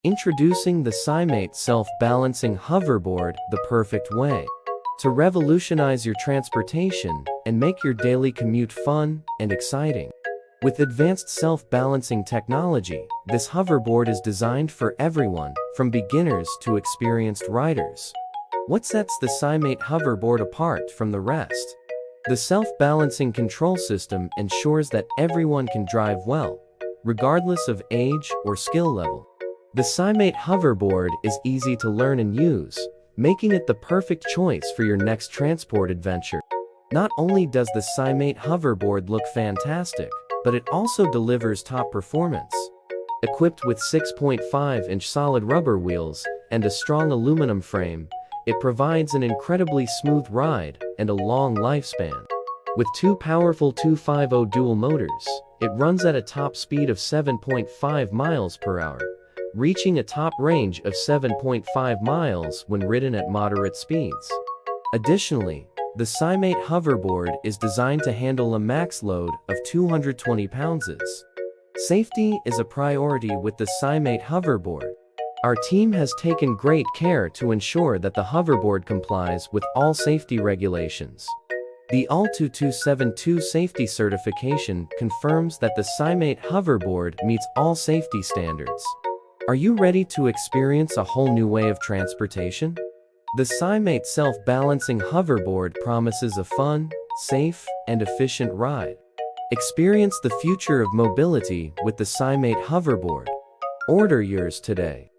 Introducing the SciMate Self-Balancing Hoverboard the perfect way to revolutionize your transportation and make your daily commute fun and exciting. With advanced self-balancing technology, this hoverboard is designed for everyone, from beginners to experienced riders. What sets the SciMate hoverboard apart from the rest? The self-balancing control system ensures that everyone can drive well, regardless of age or skill level. The SciMate hoverboard is easy to learn and use, making it the perfect choice for your next transport adventure. Not only does the SciMate hoverboard look fantastic, but it also delivers top performance. Equipped with 6.5-inch solid rubber wheels and a strong aluminum frame, it provides an incredibly smooth ride and a long lifespan. With two powerful 250 dual motors, it runs at a top speed of 7.5 miles per hour, reaching a top range of 7.5 miles when ridden at moderate speeds. Additionally, the SciMate hoverboard is designed to handle a max load of 220 pounds. Safety is a priority with the SciMate hoverboard. Our team has taken great care to ensure that the hoverboard complies with all safety regulations. The UL 2272 safety certification confirms that the SciMate hoverboard meets all safety standards. Are you ready to experience a whole new way of transportation? The SciMate self-balancing hoverboard promises a fun, safe, and efficient ride. Experience the future of mobility with the SciMate hoverboard. Order yours today.